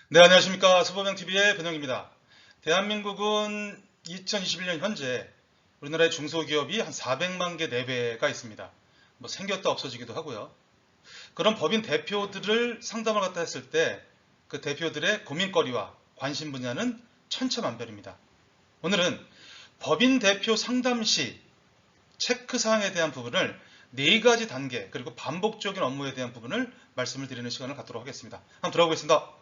네, 안녕하십니까. 수보명TV의 변형입니다. 대한민국은 2021년 현재 우리나라의 중소기업이 한 400만 개 내외가 있습니다. 뭐 생겼다 없어지기도 하고요. 그런 법인 대표들을 상담을 갖다 했을 때 그 대표들의 고민거리와 관심 분야는 천차만별입니다. 오늘은 법인 대표 상담 시 체크사항에 대한 부분을 4가지 단계 그리고 반복적인 업무에 대한 부분을 말씀을 드리는 시간을 갖도록 하겠습니다. 한번 들어가 보겠습니다.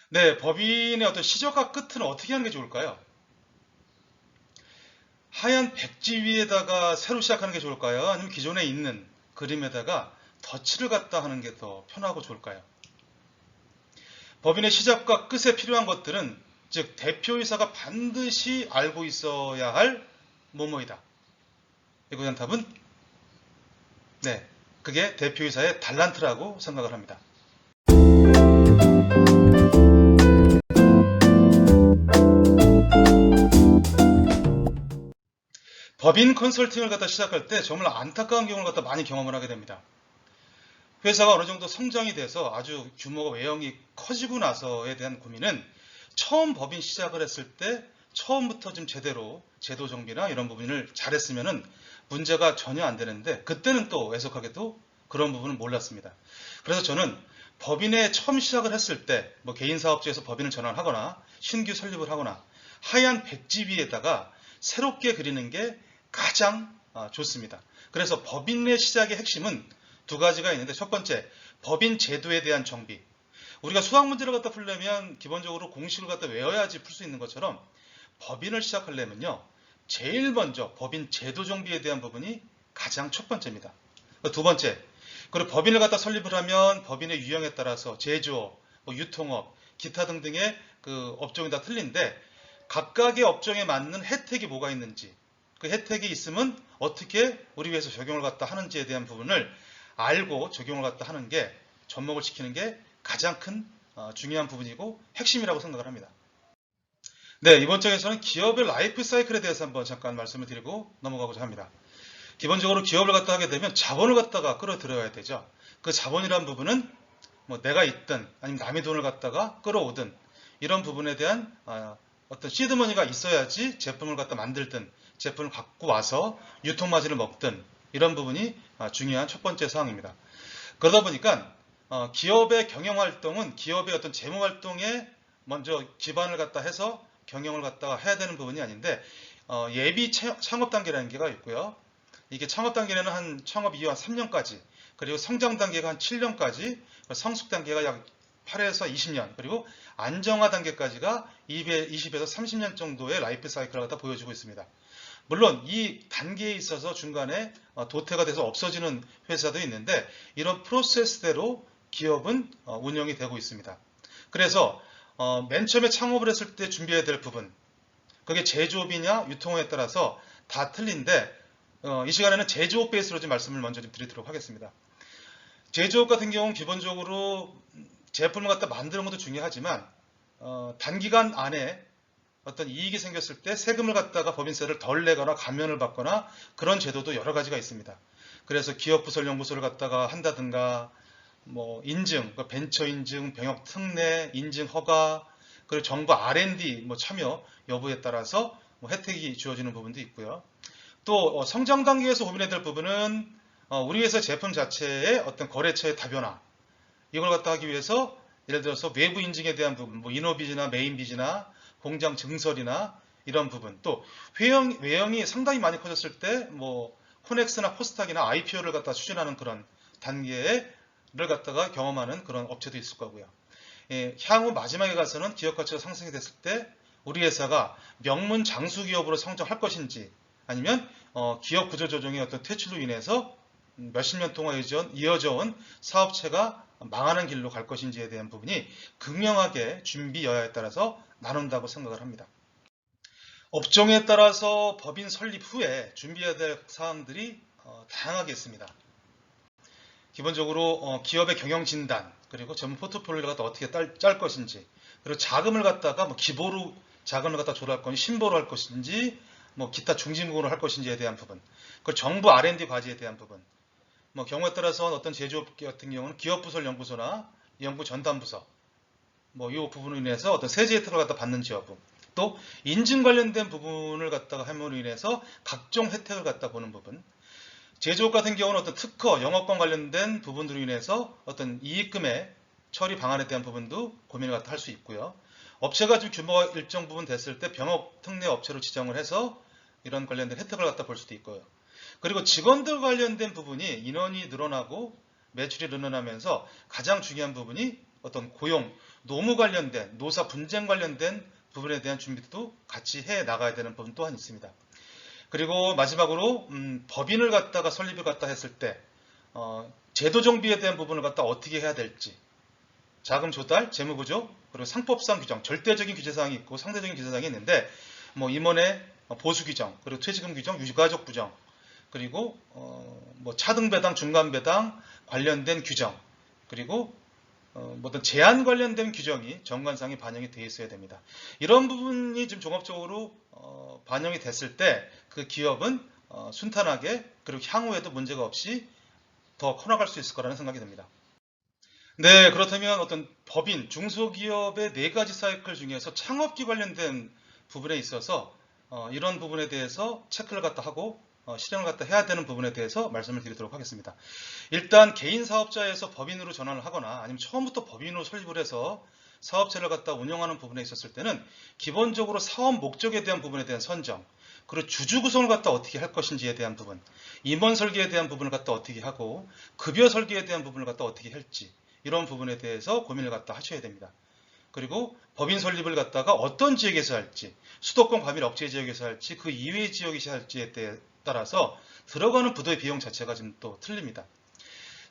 네, 법인의 어떤 시작과 끝은 어떻게 하는 게 좋을까요? 하얀 백지 위에다가 새로 시작하는 게 좋을까요? 아니면 기존에 있는 그림에다가 덧칠을 갖다 하는 게 더 편하고 좋을까요? 법인의 시작과 끝에 필요한 것들은 즉 대표이사가 반드시 알고 있어야 할 뭐뭐이다. 이거에 대한 답은 네, 그게 대표이사의 달란트라고 생각을 합니다. 법인 컨설팅을 갖다 시작할 때 정말 안타까운 경우를 갖다 많이 경험을 하게 됩니다. 회사가 어느 정도 성장이 돼서 아주 규모가 외형이 커지고 나서에 대한 고민은 처음 법인 시작을 했을 때 처음부터 좀 제대로 제도 정비나 이런 부분을 잘했으면 문제가 전혀 안 되는데 그때는 또 애석하게도 그런 부분은 몰랐습니다. 그래서 저는 법인에 처음 시작을 했을 때 뭐 개인사업주에서 법인을 전환하거나 신규 설립을 하거나 하얀 백지 위에다가 새롭게 그리는 게 가장 좋습니다. 그래서 법인의 시작의 핵심은 2가지가 있는데 첫 번째, 법인 제도에 대한 정비. 우리가 수학 문제를 갖다 풀려면 기본적으로 공식을 갖다 외워야지 풀 수 있는 것처럼 법인을 시작하려면요. 제일 먼저 법인 제도 정비에 대한 부분이 가장 첫 번째입니다. 2번째, 그리고 법인을 갖다 설립을 하면 법인의 유형에 따라서 제조업, 유통업, 기타 등등의 그 업종이 다 틀린데 각각의 업종에 맞는 혜택이 뭐가 있는지 그 혜택이 있으면 어떻게 우리 회사에서 적용을 갖다 하는지에 대한 부분을 알고 적용을 갖다 하는 게 접목을 시키는 게 가장 큰 중요한 부분이고 핵심이라고 생각을 합니다. 네, 이번 장에서는 기업의 라이프 사이클에 대해서 한번 잠깐 말씀을 드리고 넘어가고자 합니다. 기본적으로 기업을 갖다 하게 되면 자본을 갖다가 끌어들여야 되죠. 그 자본이란 부분은 뭐 내가 있든 아니면 남의 돈을 갖다가 끌어오든 이런 부분에 대한 어떤 시드머니가 있어야지 제품을 갖다 만들든 제품을 갖고 와서 유통마진을 먹든 이런 부분이 중요한 첫 번째 사항입니다. 그러다 보니까 기업의 경영활동은 기업의 어떤 재무활동에 먼저 기반을 갖다 해서 경영을 갖다가 해야 되는 부분이 아닌데 예비 창업 단계라는 게가 있고요. 이게 창업 단계는 한 창업 이후 한 3년까지 그리고 성장 단계가 한 7년까지 성숙 단계가 약 8에서 20년 그리고 안정화 단계까지가 20에서 30년 정도의 라이프 사이클을 갖다 보여주고 있습니다. 물론 이 단계에 있어서 중간에 도태가 돼서 없어지는 회사도 있는데 이런 프로세스대로 기업은 운영이 되고 있습니다. 그래서 맨 처음에 창업을 했을 때 준비해야 될 부분 그게 제조업이냐 유통업에 따라서 다 틀린데 이 시간에는 제조업 베이스로 좀 말씀을 먼저 좀 드리도록 하겠습니다. 제조업 같은 경우는 기본적으로 제품을 갖다 만드는 것도 중요하지만 단기간 안에 어떤 이익이 생겼을 때 세금을 갖다가 법인세를 덜 내거나 감면을 받거나 그런 제도도 여러 가지가 있습니다. 그래서 기업부설 연구소를 갖다가 한다든가 뭐 인증, 벤처 인증, 병역 특례, 인증 허가, 그리고 정부 R&D 뭐 참여 여부에 따라서 뭐 혜택이 주어지는 부분도 있고요. 또 성장 단계에서 고민해야 될 부분은 우리 회사 제품 자체의 어떤 거래처의 다변화 이걸 갖다 하기 위해서 예를 들어서 외부 인증에 대한 부분, 뭐 인허비즈나 메인비즈나 공장 증설이나 이런 부분, 또 외형이 상당히 많이 커졌을 때 뭐 코넥스나 코스닥이나 IPO를 갖다 추진하는 그런 단계를 갖다가 경험하는 그런 업체도 있을 거고요. 향후 마지막에 가서는 기업 가치가 상승이 됐을 때 우리 회사가 명문 장수 기업으로 성장할 것인지 아니면 기업 구조 조정의 어떤 퇴출로 인해서 몇십 년 동안 이어져 온 사업체가 망하는 길로 갈 것인지에 대한 부분이 극명하게 준비 여하에 따라서 나눈다고 생각을 합니다. 업종에 따라서 법인 설립 후에 준비해야 될 사항들이 다양하게 있습니다. 기본적으로 기업의 경영 진단, 그리고 전문 포트폴리오를 갖다 어떻게 짤 것인지, 그리고 자금을 갖다가 뭐 기보로 자금을 갖다 조달할 건지 신보로 할 것인지, 뭐 기타 중진국으로 할 것인지에 대한 부분, 그리고 정부 R&D 과제에 대한 부분, 뭐 경우에 따라서 어떤 제조업 같은 경우는 기업부설 연구소나 연구 전담부서, 뭐 이 부분으로 인해서 어떤 세제 혜택을 갖다 받는지 여부, 또 인증 관련된 부분을 갖다가 함으로 인해서 각종 혜택을 갖다 보는 부분, 제조업 같은 경우는 어떤 특허, 영업권 관련된 부분으로 인해서 어떤 이익금의 처리 방안에 대한 부분도 고민을 갖다 할 수 있고요. 업체가 좀 규모가 일정 부분 됐을 때 병업 특례 업체로 지정을 해서 이런 관련된 혜택을 갖다 볼 수도 있고요. 그리고 직원들 관련된 부분이 인원이 늘어나고 매출이 늘어나면서 가장 중요한 부분이 어떤 고용, 노무 관련된, 노사 분쟁 관련된 부분에 대한 준비도 같이 해 나가야 되는 부분 또한 있습니다. 그리고 마지막으로 법인을 갖다가 설립을 갖다 했을 때 제도 정비에 대한 부분을 갖다 어떻게 해야 될지, 자금 조달, 재무 구조, 그리고 상법상 규정, 절대적인 규제 사항이 있고 상대적인 규제 사항이 있는데, 뭐 임원의 보수 규정, 그리고 퇴직금 규정, 유가족 규정, 그리고 뭐 차등 배당, 중간 배당 관련된 규정, 그리고 어떤 제한 관련된 규정이 정관상에 반영이 되어 있어야 됩니다. 이런 부분이 좀 종합적으로 반영이 됐을 때 그 기업은 순탄하게, 그리고 향후에도 문제가 없이 더 커나갈 수 있을 거라는 생각이 듭니다. 네, 그렇다면 어떤 법인, 중소기업의 4가지 사이클 중에서 창업기 관련된 부분에 있어서 이런 부분에 대해서 체크를 갖다 하고 실행을 갖다 해야 되는 부분에 대해서 말씀을 드리도록 하겠습니다. 일단 개인 사업자에서 법인으로 전환을 하거나 아니면 처음부터 법인으로 설립을 해서 사업체를 갖다 운영하는 부분에 있었을 때는 기본적으로 사업 목적에 대한 부분에 대한 선정, 그리고 주주 구성을 갖다 어떻게 할 것인지에 대한 부분, 임원 설계에 대한 부분을 갖다 어떻게 하고 급여 설계에 대한 부분을 갖다 어떻게 할지, 이런 부분에 대해서 고민을 갖다 하셔야 됩니다. 그리고 법인 설립을 갖다가 어떤 지역에서 할지, 수도권 과밀 억제 지역에서 할지, 그 이외의 지역에서 할지에 따라서 들어가는 부도의 비용 자체가 좀 또 틀립니다.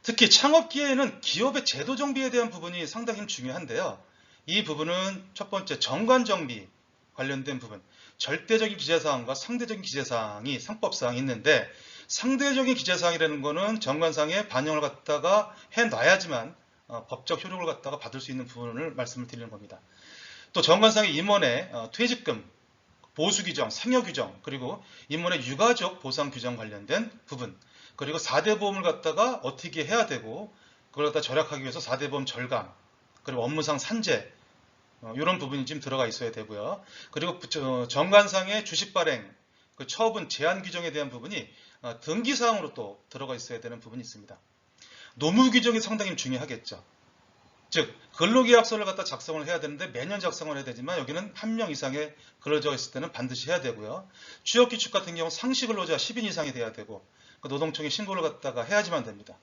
특히 창업기에는 기업의 제도 정비에 대한 부분이 상당히 중요한데요. 이 부분은 첫 번째 정관정비 관련된 부분, 절대적인 기재사항과 상대적인 기재사항이 상법상 있는데, 상대적인 기재사항이라는 것은 정관상에 반영을 갖다가 해놔야지만 법적 효력을 갖다가 받을 수 있는 부분을 말씀을 드리는 겁니다. 또 정관상의 임원의 퇴직금, 보수 규정, 상여 규정, 그리고 임원의 유가족 보상 규정 관련된 부분, 그리고 4대 보험을 갖다가 어떻게 해야 되고 그걸 갖다 절약하기 위해서 4대 보험 절감, 그리고 업무상 산재, 이런 부분이 지금 들어가 있어야 되고요. 그리고 정관상의 주식 발행, 그 처분 제한 규정에 대한 부분이 등기사항으로 또 들어가 있어야 되는 부분이 있습니다. 노무 규정이 상당히 중요하겠죠. 즉 근로계약서를 갖다 작성을 해야 되는데 매년 작성을 해야 되지만 여기는 1명 이상의 근로자가 있을 때는 반드시 해야 되고요. 취업기축 같은 경우 상시 근로자 10인 이상이 돼야 되고 노동청에 신고를 갖다가 해야지만 됩니다.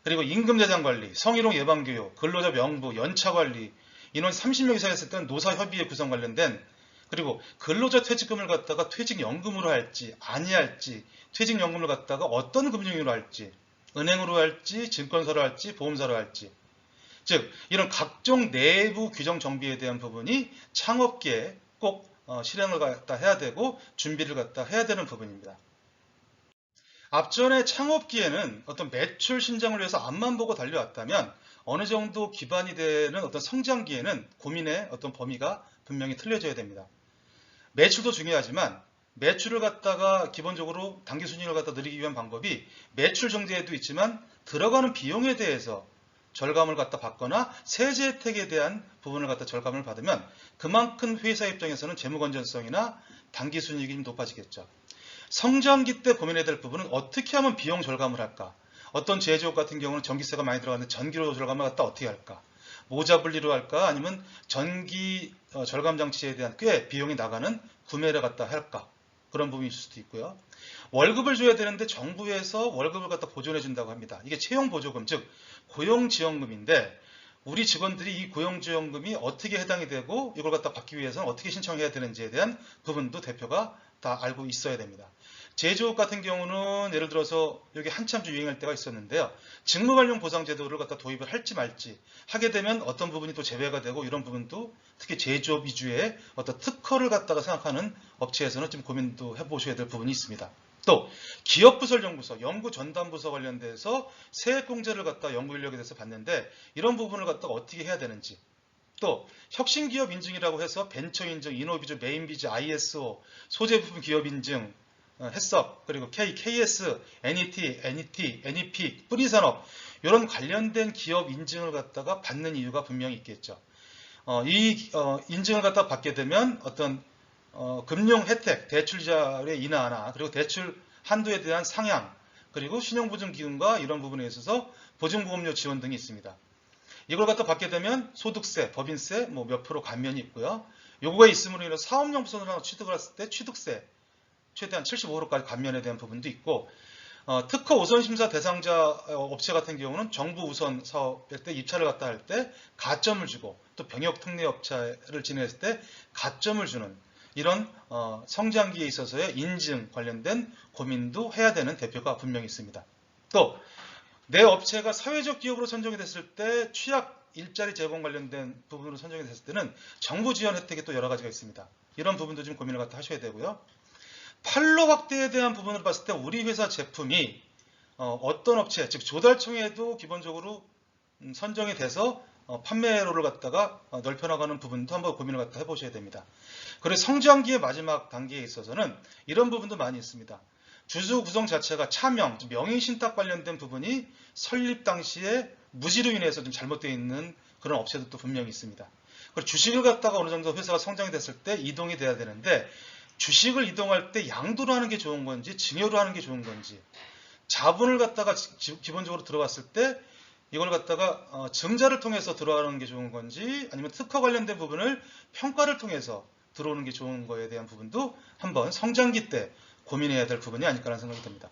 그리고 임금대장 관리, 성희롱 예방교육, 근로자 명부, 연차관리, 인원 30명 이상 했을 때는 노사협의회 구성 관련된, 그리고 근로자 퇴직금을 갖다가 퇴직연금으로 할지 아니할지, 퇴직연금을 갖다가 어떤 금융으로 할지, 은행으로 할지 증권사로 할지 보험사로 할지, 즉 이런 각종 내부 규정 정비에 대한 부분이 창업기에 꼭 실행을 갖다 해야 되고 준비를 갖다 해야 되는 부분입니다. 앞전에 창업기에는 어떤 매출 신장을 위해서 앞만 보고 달려왔다면 어느 정도 기반이 되는 어떤 성장기에는 고민의 어떤 범위가 분명히 틀려져야 됩니다. 매출도 중요하지만 매출을 갖다가 기본적으로 단기 순이익을 갖다 늘리기 위한 방법이 매출 정제에도 있지만 들어가는 비용에 대해서 절감을 갖다 받거나 세제 혜택에 대한 부분을 갖다 절감을 받으면 그만큼 회사 입장에서는 재무 건전성이나 단기 순이익이 좀 높아지겠죠. 성장기 때 고민해야 될 부분은 어떻게 하면 비용 절감을 할까? 어떤 제조업 같은 경우는 전기세가 많이 들어가는데 전기료 절감을 갖다 어떻게 할까? 모자 분리로 할까? 아니면 전기 절감 장치에 대한 꽤 비용이 나가는 구매를 갖다 할까? 그런 부분이 있을 수도 있고요. 월급을 줘야 되는데 정부에서 월급을 갖다 보존해 준다고 합니다. 이게 채용보조금, 즉 고용지원금인데 우리 직원들이 이 고용지원금이 어떻게 해당이 되고 이걸 갖다 받기 위해서는 어떻게 신청해야 되는지에 대한 부분도 대표가 다 알고 있어야 됩니다. 제조업 같은 경우는 예를 들어서 여기 한참 좀 유행할 때가 있었는데요. 직무관련 보상제도를 갖다 도입을 할지 말지 하게 되면 어떤 부분이 또 제외가 되고 이런 부분도 특히 제조업 위주의 어떤 특허를 갖다가 생각하는 업체에서는 좀 고민도 해보셔야 될 부분이 있습니다. 또 기업부설 연구 전담부서 관련돼서 세액공제를 갖다 연구 인력에 대해서 받는데 이런 부분을 갖다가 어떻게 해야 되는지, 또 혁신기업 인증이라고 해서 벤처 인증, 이노비즈, 메인비즈, ISO, 소재 부품 기업 인증, 햇섭, 그리고 KS, NET, NEP, 뿌리산업 이런 관련된 기업 인증을 갖다가 받는 이유가 분명히 있겠죠. 이 인증을 갖다 받게 되면 어떤 금융 혜택, 대출자의 인하나 그리고 대출 한도에 대한 상향, 그리고 신용보증 기금과 이런 부분에 있어서 보증보험료 지원 등이 있습니다. 이걸 갖다 받게 되면 소득세, 법인세 몇 프로 감면이 있고요. 요거가 있음으로 인해서 사업용 부선을 하나 취득을 했을 때 취득세 최대한 75%까지 감면에 대한 부분도 있고, 특허 우선 심사 대상자 업체 같은 경우는 정부 우선 사업일 때 입찰을 갖다 할 때 가점을 주고, 또 병역 특례 업체를 진행했을 때 가점을 주는 이런 성장기에 있어서의 인증 관련된 고민도 해야 되는 대표가 분명히 있습니다. 또 내 업체가 사회적 기업으로 선정이 됐을 때 취약 일자리 제공 관련된 부분으로 선정이 됐을 때는 정부 지원 혜택이 또 여러 가지가 있습니다. 이런 부분도 좀 고민을 갖다 하셔야 되고요. 판로 확대에 대한 부분을 봤을 때 우리 회사 제품이 어떤 업체, 즉 조달청에도 기본적으로 선정이 돼서 판매로를 갖다가 넓혀나가는 부분도 한번 고민을 갖다 해보셔야 됩니다. 그리고 성장기의 마지막 단계에 있어서는 이런 부분도 많이 있습니다. 주주 구성 자체가 차명, 명의신탁 관련된 부분이 설립 당시에 무지로 인해서 좀 잘못되어 있는 그런 업체들도 분명히 있습니다. 그리고 주식을 갖다가 어느 정도 회사가 성장이 됐을 때 이동이 돼야 되는데, 주식을 이동할 때 양도로 하는 게 좋은 건지 증여로 하는 게 좋은 건지, 자본을 갖다가 기본적으로 들어갔을 때 이걸 갖다가 증자를 통해서 들어가는 게 좋은 건지, 아니면 특허 관련된 부분을 평가를 통해서 들어오는 게 좋은 거에 대한 부분도 한번 성장기 때 고민해야 될 부분이 아닐까라는 생각이 듭니다.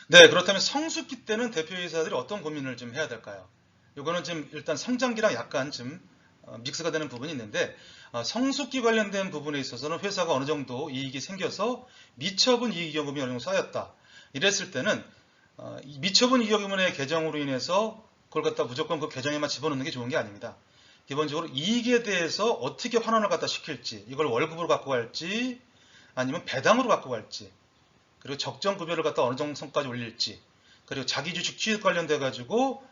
네, 그렇다면 성숙기 때는 대표이사들이 어떤 고민을 좀 해야 될까요? 이거는 지금 일단 성장기랑 약간 좀 믹스가 되는 부분이 있는데, 성숙기 관련된 부분에 있어서는 회사가 어느 정도 이익이 생겨서 미처분 이익여금이 어느 정도 쌓였다. 이랬을 때는 미처분 이익여금의 개정으로 인해서 그걸 갖다 무조건 그 계정에만 집어넣는 게 좋은 게 아닙니다. 기본적으로 이익에 대해서 어떻게 환원을 갖다 시킬지, 이걸 월급으로 갖고 갈지 아니면 배당으로 갖고 갈지, 그리고 적정 급여를 갖다 어느 정도 선까지 올릴지, 그리고 자기 주식 취득 관련돼 가지고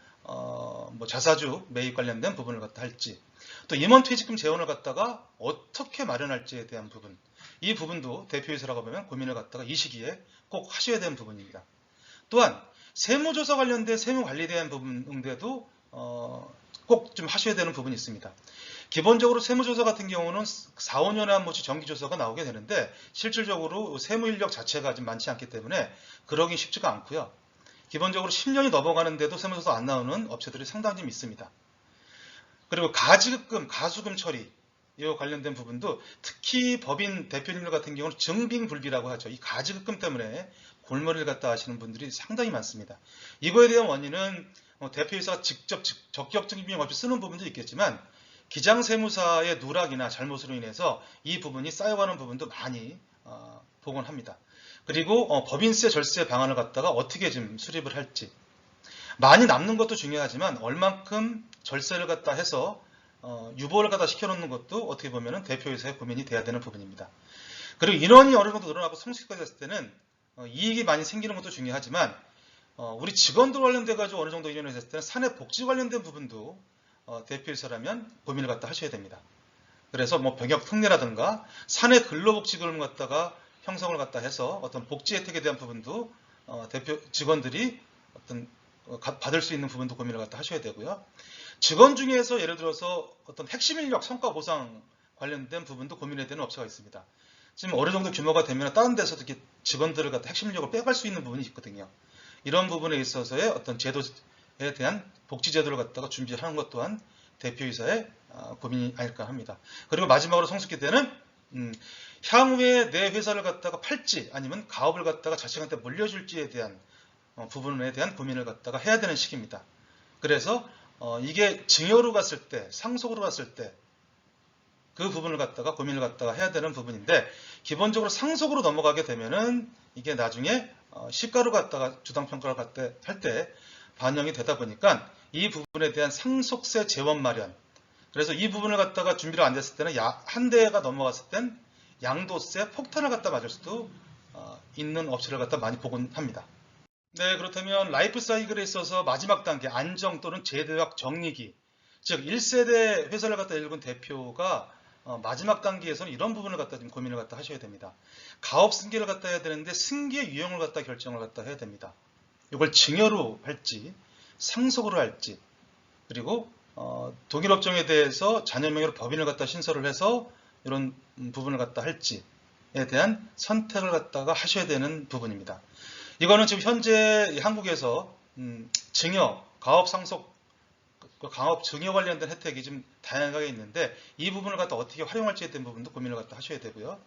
자사주 매입 관련된 부분을 갖다 할지, 또 임원 퇴직금 재원을 갖다가 어떻게 마련할지에 대한 부분, 이 부분도 대표이사라고 보면 고민을 갖다가 이 시기에 꼭 하셔야 되는 부분입니다. 또한 세무조사 관련된 세무관리에 대한 부분인데도 꼭 좀 하셔야 되는 부분이 있습니다. 기본적으로 세무조사 같은 경우는 4, 5년에 한 번씩 정기조사가 나오게 되는데, 실질적으로 세무인력 자체가 좀 많지 않기 때문에 그러기 쉽지가 않고요. 기본적으로 10년이 넘어가는데도 세무조사 안 나오는 업체들이 상당히 좀 있습니다. 그리고 가지급금, 가수금 처리, 이와 관련된 부분도 특히 법인 대표님들 같은 경우는 증빙불비라고 하죠. 이 가지급금 때문에 골머리를 갖다 하시는 분들이 상당히 많습니다. 이거에 대한 원인은 대표이사가 직접 적격 증빙 없이 쓰는 부분도 있겠지만, 기장세무사의 누락이나 잘못으로 인해서 이 부분이 쌓여가는 부분도 많이 복원합니다. 그리고 법인세 절세 방안을 갖다가 어떻게 좀 수립을 할지, 많이 남는 것도 중요하지만 얼만큼 절세를 갖다 해서 유보를 갖다 시켜놓는 것도 어떻게 보면 대표이사의 고민이 돼야 되는 부분입니다. 그리고 인원이 어느 정도 늘어나고 성숙까지 됐을 때는 이익이 많이 생기는 것도 중요하지만, 우리 직원들 관련돼 가지고 어느 정도 인원이 됐을 때는 사내 복지 관련된 부분도 대표이사라면 고민을 갖다 하셔야 됩니다. 그래서 병역 특례라든가 사내 근로복지금을 갖다가 형성을 갖다 해서 어떤 복지 혜택에 대한 부분도 대표 직원들이 받을 수 있는 부분도 고민을 갖다 하셔야 되고요. 직원 중에서 예를 들어서 어떤 핵심 인력 성과 보상 관련된 부분도 고민해야 되는 업체가 있습니다. 지금 어느 정도 규모가 되면 다른 데서도 이렇게 직원들을 갖다 핵심 인력을 빼갈 수 있는 부분이 있거든요. 이런 부분에 있어서의 어떤 제도에 대한 복지 제도를 갖다가 준비하는 것 또한 대표이사의 고민이 아닐까 합니다. 그리고 마지막으로 성숙기 때는 향후에 내 회사를 갖다가 팔지 아니면 가업을 갖다가 자식한테 물려줄지에 대한 부분에 대한 고민을 갖다가 해야 되는 시기입니다. 그래서 이게 증여로 갔을 때, 상속으로 갔을 때 그 부분을 갖다가 고민을 갖다가 해야 되는 부분인데, 기본적으로 상속으로 넘어가게 되면은 이게 나중에 시가로 갖다가 주당평가를 할 때 반영이 되다 보니까 이 부분에 대한 상속세 재원 마련, 그래서 이 부분을 갖다가 준비를 안 됐을 때는 한 대가 넘어갔을 땐 양도세 폭탄을 갖다 맞을 수도 있는 업체를 갖다 많이 보곤 합니다. 네, 그렇다면 라이프 사이클에 있어서 마지막 단계 안정 또는 재도약 정리기, 즉 1세대 회사를 갖다 일군 대표가 마지막 단계에서는 이런 부분을 갖다 좀 고민을 갖다 하셔야 됩니다. 가업 승계를 갖다 해야 되는데 승계 유형을 갖다 결정을 갖다 해야 됩니다. 이걸 증여로 할지 상속으로 할지, 그리고 독일 업종에 대해서 자녀 명의로 법인을 갖다 신설을 해서 이런 부분을 갖다 할지에 대한 선택을 갖다가 하셔야 되는 부분입니다. 이거는 지금 현재 한국에서 증여, 가업 상속, 가업 증여 관련된 혜택이 좀 다양하게 있는데 이 부분을 갖다 어떻게 활용할지에 대한 부분도 고민을 갖다 하셔야 되고요.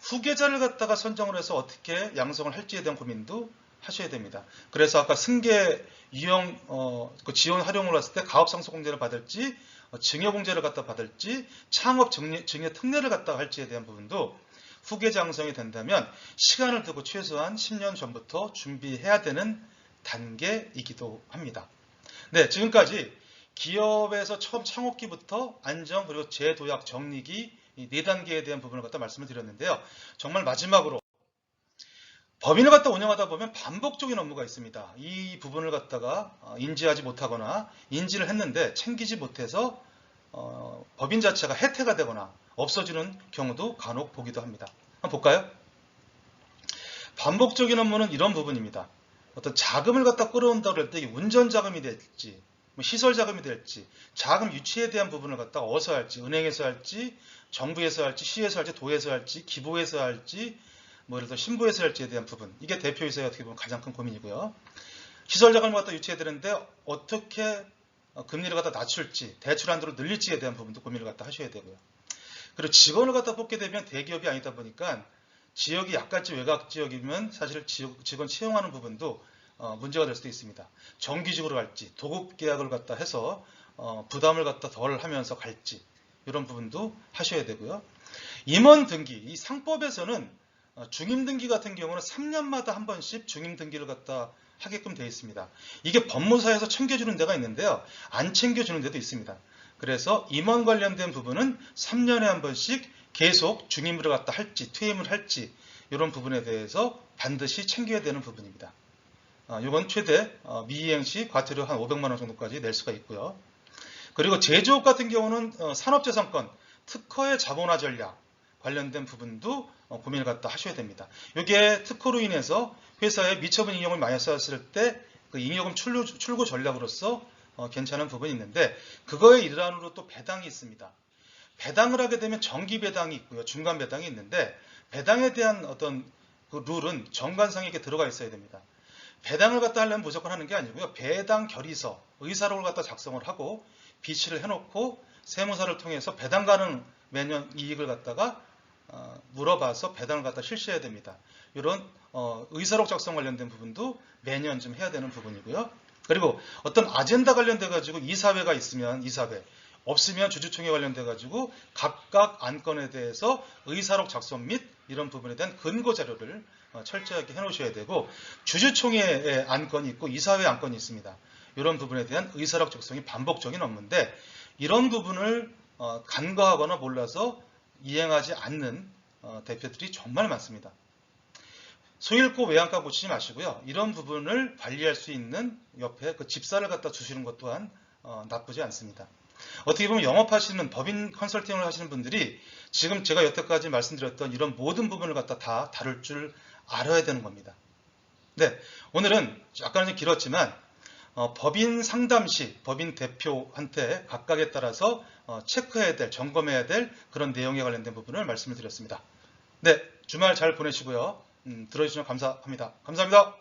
후계자를 갖다가 선정을 해서 어떻게 양성을 할지에 대한 고민도 하셔야 됩니다. 그래서 아까 승계 유형 그 지원 활용을 했을 때 가업 상속 공제를 받을지 증여 공제를 갖다 받을지 창업 증여 특례를 갖다가 할지에 대한 부분도 후계자 양성이 된다면 시간을 두고 최소한 10년 전부터 준비해야 되는 단계이기도 합니다. 네, 지금까지 기업에서 처음 창업기부터 안정 그리고 재도약 정리기 이 4단계에 대한 부분을 갖다 말씀을 드렸는데요. 정말 마지막으로 법인을 갖다 운영하다 보면 반복적인 업무가 있습니다. 이 부분을 갖다가 인지하지 못하거나 인지를 했는데 챙기지 못해서 법인 자체가 해태가 되거나 없어지는 경우도 간혹 보기도 합니다. 한번 볼까요? 반복적인 업무는 이런 부분입니다. 어떤 자금을 갖다 끌어온다고 할 때 운전 자금이 될지 시설 자금이 될지 자금 유치에 대한 부분을 갖다가 어디서 할지 은행에서 할지 정부에서 할지 시에서 할지 도에서 할지 기부에서 할지 예를 들어 신부에서 할지에 대한 부분, 이게 대표이사의 어떻게 보면 가장 큰 고민이고요. 시설 자금을 갖다 유치해야 되는데 어떻게 금리를 갖다 낮출지 대출 한도를 늘릴지에 대한 부분도 고민을 갖다 하셔야 되고요. 그리고 직원을 갖다 뽑게 되면 대기업이 아니다 보니까 지역이 약간지 외곽 지역이면 사실 직원 채용하는 부분도 문제가 될 수도 있습니다. 정기직으로 갈지 도급 계약을 갖다 해서 부담을 갖다 덜 하면서 갈지 이런 부분도 하셔야 되고요. 임원 등기, 이 상법에서는 중임 등기 같은 경우는 3년마다 한 번씩 중임 등기를 갖다 하게끔 되어 있습니다. 이게 법무사에서 챙겨주는 데가 있는데요. 안 챙겨주는 데도 있습니다. 그래서 임원 관련된 부분은 3년에 한 번씩 계속 중임을 갖다 할지 퇴임을 할지 이런 부분에 대해서 반드시 챙겨야 되는 부분입니다. 이건 최대 미이행 시 과태료 한 500만 원 정도까지 낼 수가 있고요. 그리고 제조업 같은 경우는 산업재산권, 특허의 자본화 전략 관련된 부분도 고민을 갖다 하셔야 됩니다. 이게 특허로 인해서 회사에 미처분 잉여금을 많이 쌓였을 때 그 잉여금 출고 전략으로서 괜찮은 부분이 있는데 그거의 일환으로 또 배당이 있습니다. 배당을 하게 되면 정기 배당이 있고요. 중간 배당이 있는데 배당에 대한 어떤 그 룰은 정관상에게 들어가 있어야 됩니다. 배당을 갖다 하려면 무조건 하는 게 아니고요. 배당 결의서, 의사록을 갖다 작성을 하고 비치를 해놓고 세무사를 통해서 배당 가능 매년 이익을 갖다가 물어봐서 배당을 갖다 실시해야 됩니다. 이런 의사록 작성 관련된 부분도 매년 좀 해야 되는 부분이고요. 그리고 어떤 아젠다 관련돼 가지고 이사회가 있으면 이사회, 없으면 주주총회 관련돼 가지고 각각 안건에 대해서 의사록 작성 및 이런 부분에 대한 근거 자료를 철저하게 해놓으셔야 되고 주주총회에 안건이 있고 이사회 안건이 있습니다. 이런 부분에 대한 의사록 작성이 반복적인 업무인데 이런 부분을 간과하거나 몰라서 이행하지 않는 대표들이 정말 많습니다. 소잃고 외양간 보시지 마시고요. 이런 부분을 관리할 수 있는 옆에 그 집사를 갖다 주시는 것 또한 나쁘지 않습니다. 어떻게 보면 영업하시는 법인 컨설팅을 하시는 분들이 지금 제가 여태까지 말씀드렸던 이런 모든 부분을 갖다 다 다룰 줄 알아야 되는 겁니다. 네, 오늘은 약간은 좀 길었지만 법인 상담 시 법인 대표한테 각각에 따라서 체크해야 될, 점검해야 될 그런 내용에 관련된 부분을 말씀을 드렸습니다. 네, 주말 잘 보내시고요. 들어주시면 감사합니다. 감사합니다.